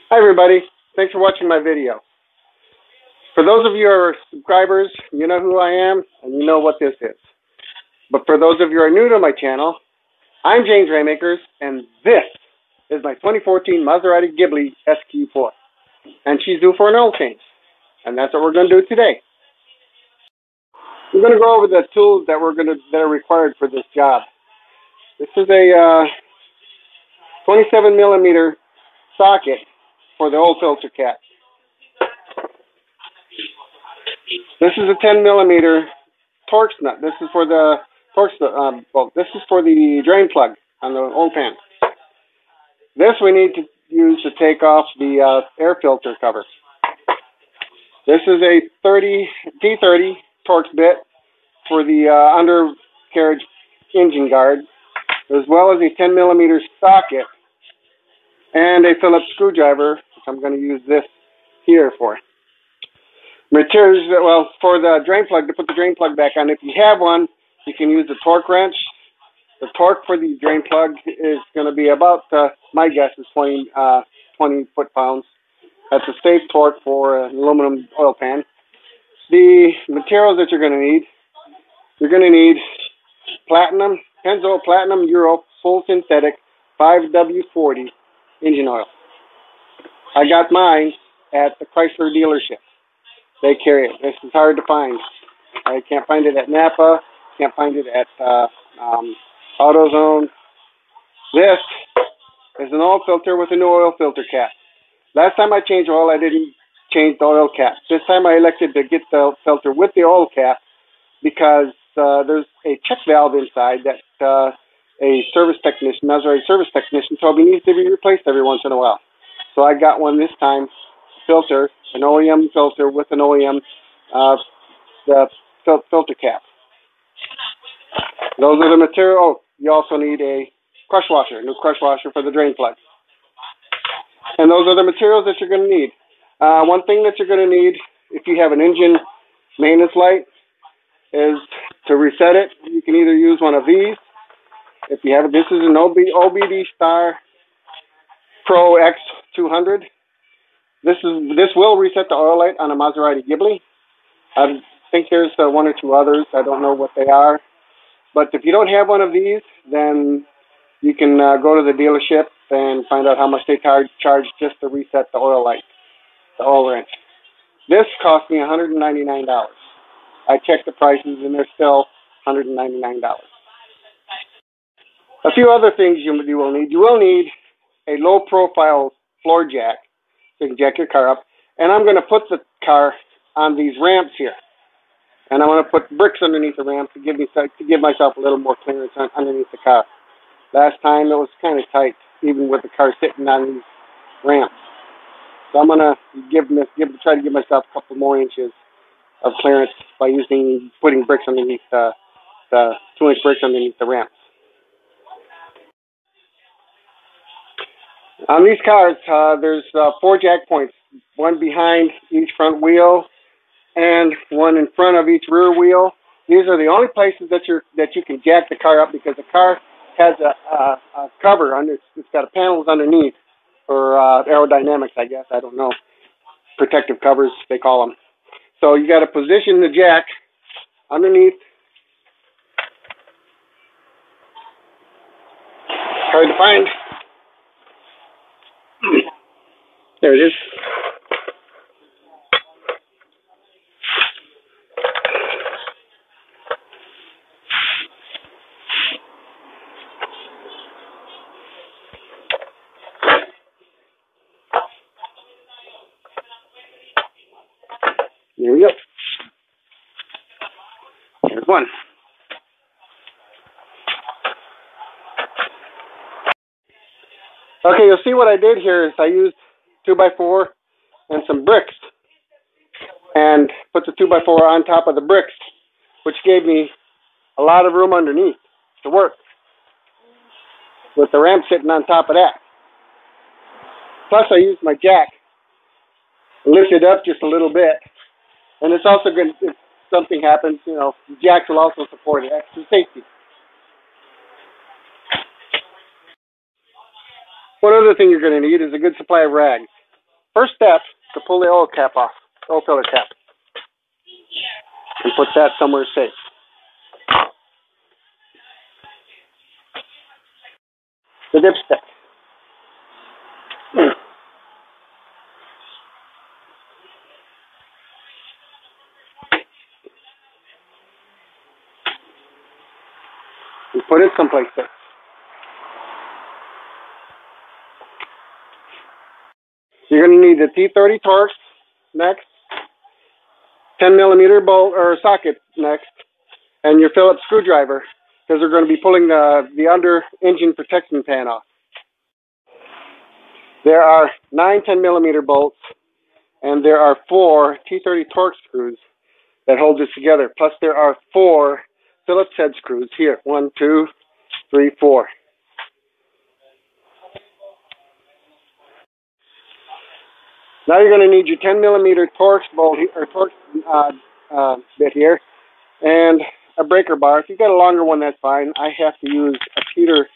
Hi everybody, thanks for watching my video. For those of you who are subscribers, you know who I am and you know what this is. But for those of you who are new to my channel, I'm James Raaymakers and this is my 2014 Maserati Ghibli SQ4. And she's due for an oil change. And that's what we're going to do today. We're going to go over the tools that are required for this job. This is a 27 millimeter socket for the oil filter cap. This is a 10 millimeter Torx nut. This is for the Torx nut. This is for the drain plug on the oil pan. This we need to use to take off the air filter cover. This is a T30 Torx bit for the undercarriage engine guard, as well as a 10 millimeter socket and a Phillips screwdriver, which I'm going to use this here for. Materials, well, for the drain plug, to put the drain plug back on, if you have one, you can use the torque wrench. The torque for the drain plug is going to be about, my guess is 20 foot-pounds. That's a safe torque for an aluminum oil pan. The materials that you're going to need platinum, Pennzoil Platinum Euro full synthetic 5W40 engine oil. I got mine at the Chrysler dealership. They carry it. This is hard to find. I can't find it at Napa. Can't find it at AutoZone. This is an oil filter with a new oil filter cap. Last time I changed oil, I didn't change the oil cap. This time I elected to get the filter with the oil cap because there's a check valve inside that a service technician, Maserati service technician, told me needs to be replaced every once in a while. So I got one this time, filter, an OEM filter with an OEM filter cap. Those are the material. Oh, you also need a crush washer, new crush washer for the drain plug. And those are the materials that you're going to need. One thing that you're going to need, if you have an engine maintenance light, is to reset it. You can either use one of these. If you have, this is an OBD Star Pro X200. This will reset the oil light on a Maserati Ghibli. I think there's one or two others. I don't know what they are. But if you don't have one of these, then you can go to the dealership and find out how much they charge just to reset the oil light, the oil wrench. This cost me $199. I checked the prices and they're still $199. A few other things you will need. You will need a low-profile floor jack to jack your car up. And I'm going to put the car on these ramps here. And I want to put bricks underneath the ramp to give myself a little more clearance underneath the car. Last time it was kind of tight, even with the car sitting on these ramps. So I'm going to try to give myself a couple more inches of clearance by putting bricks underneath the 2-inch bricks underneath the ramps. On these cars, there's 4 jack points, one behind each front wheel and one in front of each rear wheel. These are the only places that you can jack the car up because the car has a cover under. It's got panels underneath for aerodynamics, I guess. I don't know. Protective covers, they call them. So you got to position the jack underneath. Hard to find. There it is. There we go. There's one. Okay, you'll see what I did here is I used 2x4 and some bricks and put the 2x4 on top of the bricks, which gave me a lot of room underneath to work with the ramp sitting on top of that. Plus I used my jack, lift it up just a little bit, and it's also good if something happens, the jacks will also support it, extra safety. One other thing you're going to need is a good supply of rags. first step to pull the oil cap off, oil filler cap, and put that somewhere safe. The dipstick. We put it someplace safe. You're going to need the T30 Torx next, 10 millimeter bolt or socket next, and your Phillips screwdriver, because we're going to be pulling the under engine protection pan off. There are 9 10 millimeter bolts, and there are 4 T30 Torx screws that hold this together. Plus there are 4 Phillips head screws here. 1, 2, 3, 4. Now you're going to need your 10 millimeter Torx bolt or Torx bit here, and a breaker bar. If you've got a longer one, that's fine. I have to use a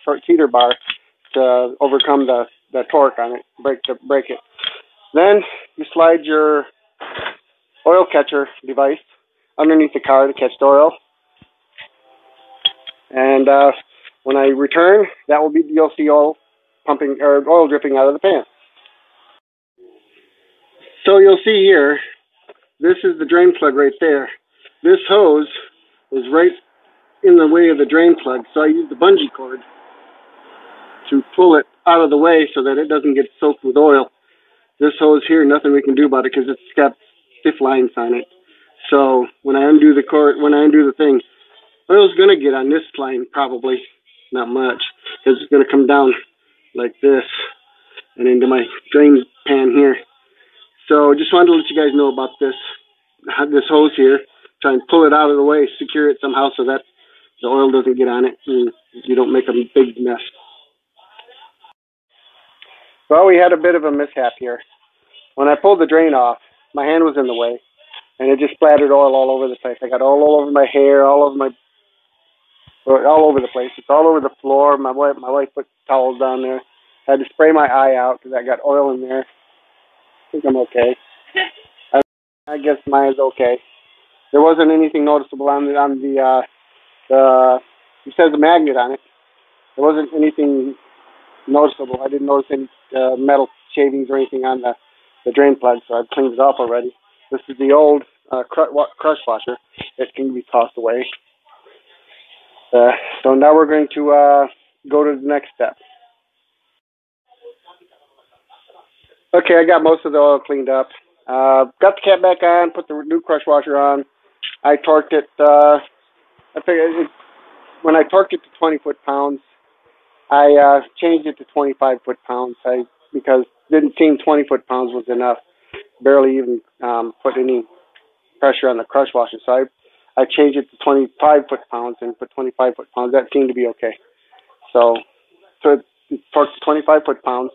short teeter bar to overcome the torque on it, break it. Then you slide your oil catcher device underneath the car to catch the oil. And when I return, that will be, you'll see oil pumping or oil dripping out of the pan. So you'll see here, this is the drain plug right there. This hose is right in the way of the drain plug, so I use the bungee cord to pull it out of the way so that it doesn't get soaked with oil. This hose here, nothing we can do about it because it's got stiff lines on it. So when I undo the cord, when I undo the thing, oil's going to get on this line probably, not much, because it's going to come down like this and into my drain pan here. So just wanted to let you guys know about this hose here. Try and pull it out of the way, secure it somehow so that the oil doesn't get on it and you don't make a big mess. Well, we had a bit of a mishap here. When I pulled the drain off, my hand was in the way, and it just splattered oil all over the place. I got all over my hair, all over the place. It's all over the floor. My wife put towels down there. I had to spray my eye out because I got oil in there. I think I'm okay. I guess mine's okay. There wasn't anything noticeable on the it says a magnet on it. There wasn't anything noticeable. I didn't notice any metal shavings or anything on the drain plug, so I've cleaned it off already. This is the old crush washer. It can be tossed away. So now we're going to go to the next step. Okay, I got most of the oil cleaned up. Got the cap back on, put the new crush washer on. I torqued it. I figured when I torqued it to 20 foot-pounds, I changed it to 25 foot-pounds because didn't seem 20 foot-pounds was enough. Barely even put any pressure on the crush washer. So I changed it to 25 foot-pounds and put 25 foot-pounds. That seemed to be okay. So it torqued to 25 foot-pounds.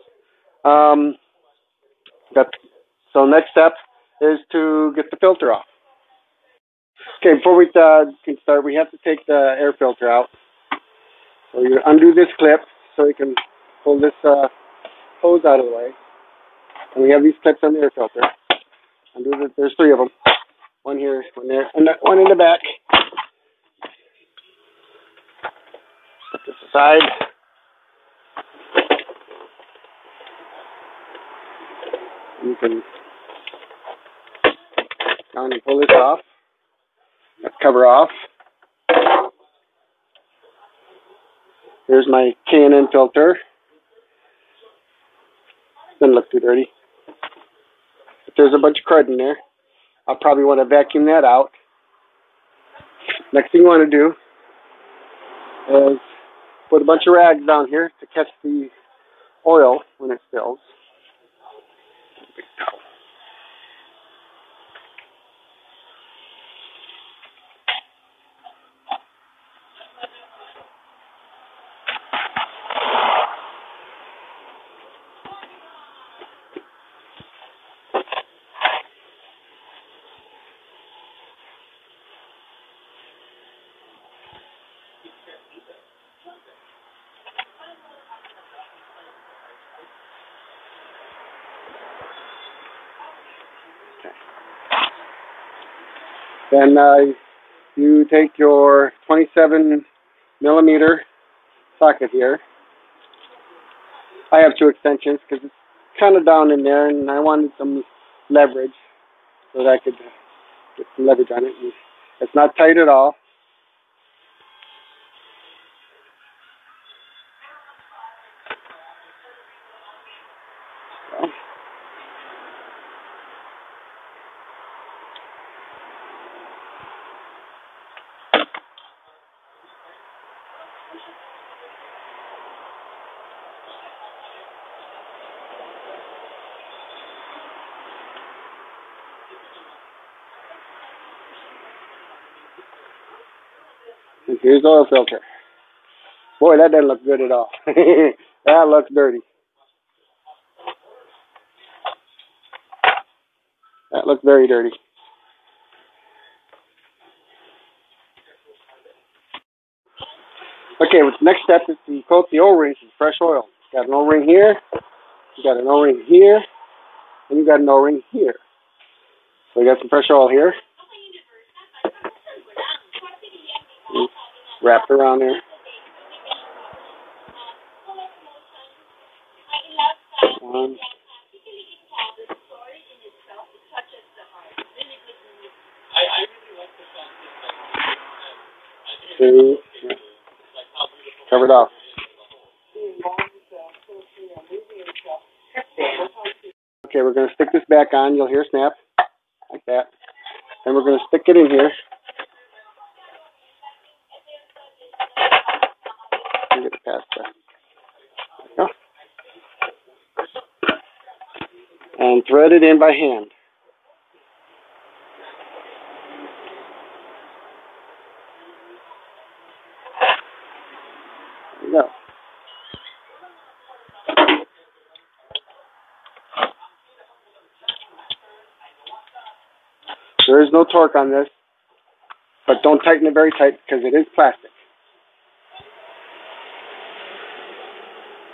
So next step is to get the filter off. Okay, before we can start, we have to take the air filter out. So you undo this clip so you can pull this hose out of the way. And we have these clips on the air filter. There's 3 of them. One here, one there, and one in the back. Put this aside. You can down and pull this off. That cover off. Here's my K&N filter. Doesn't look too dirty. But there's a bunch of crud in there. I'll probably want to vacuum that out. Next thing you want to do is put a bunch of rags down here to catch the oil when it spills. Big towel. Then you take your 27 millimeter socket here. I have two extensions because it's kind of down in there, and I wanted some leverage so that I could get some leverage on it. And it's not tight at all. So. And here's the oil filter. Boy, that doesn't look good at all. That looks dirty. That looks very dirty. Okay, well, the next step is to coat the O-rings with fresh oil. You got an O-ring here, you got an O-ring here, and you got an O-ring here. So we got some fresh oil here. Wrapped around there. One. Two. Covered off. Okay, we're going to stick this back on. You'll hear a snap like that. And we're going to stick it in here. Get it past that. There we go. And thread it in by hand. There we go. There is no torque on this, but don't tighten it very tight because it is plastic.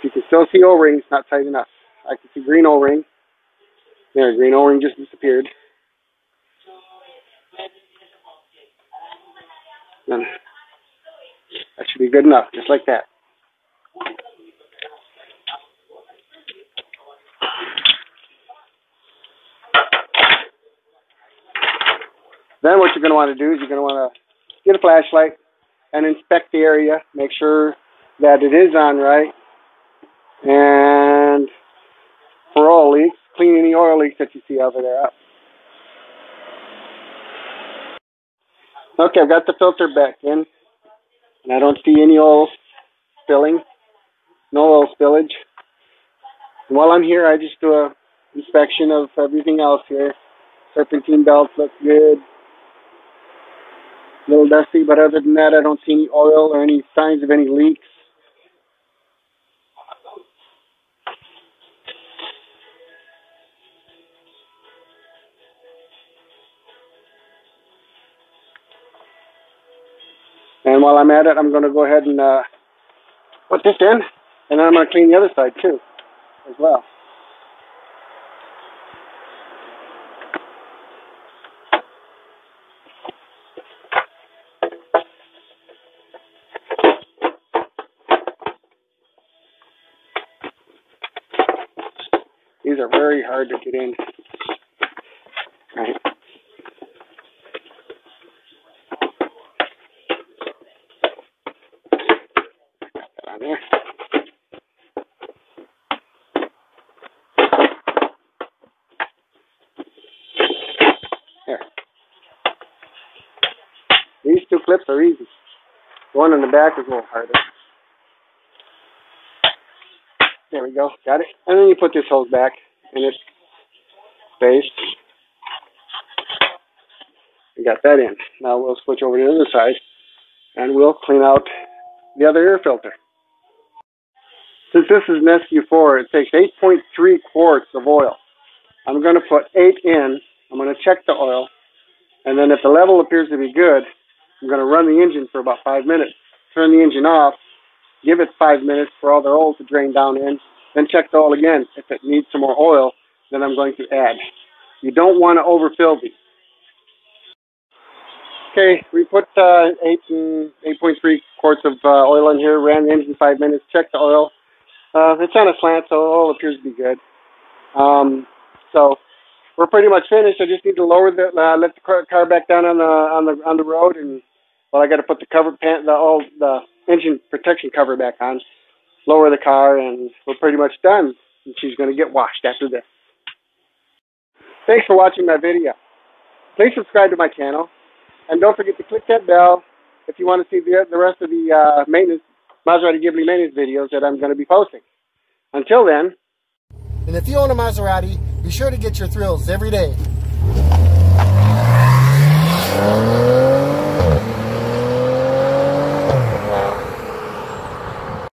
You can still see O-rings not tight enough. I can see green O-ring. There, green O-ring just disappeared. Then that should be good enough, just like that. Then what you're going to want to do is you're going to want to get a flashlight and inspect the area, make sure that it is on right. And for oil leaks, clean any oil leaks that you see over there up. Okay, I've got the filter back in, and I don't see any oil spilling, no oil spillage. And while I'm here, I just do a inspection of everything else here. Serpentine belts look good. A little dusty, but other than that, I don't see any oil or any signs of any leaks. And while I'm at it, I'm going to go ahead and put this in, and then I'm going to clean the other side too, as well. These are very hard to get in. Right. On there. There. These two clips are easy. The one on the back is a little harder. There we go. Got it. And then you put this hose back in its space. We got that in. Now we'll switch over to the other side and we'll clean out the other air filter. Since this is an SQ4, it takes 8.3 quarts of oil. I'm going to put 8 in. I'm going to check the oil. And then if the level appears to be good, I'm going to run the engine for about 5 minutes. Turn the engine off. Give it 5 minutes for all the oil to drain down in. Then check the oil again. If it needs some more oil, then I'm going to add. You don't want to overfill these. Okay, we put 8.3 quarts of oil in here, ran the engine 5 minutes, checked the oil. It's on a slant, so oil appears to be good. So we're pretty much finished. I just need to lower the, let the car back down on the road, and well, I got to put the cover the engine protection cover back on, lower the car, and we're pretty much done. And she's going to get washed after this. Thanks for watching my video. Please subscribe to my channel, and don't forget to click that bell if you want to see the rest of the maintenance Maserati Ghibli maintenance videos that I'm going to be posting. Until then. And if you own a Maserati, be sure to get your thrills every day.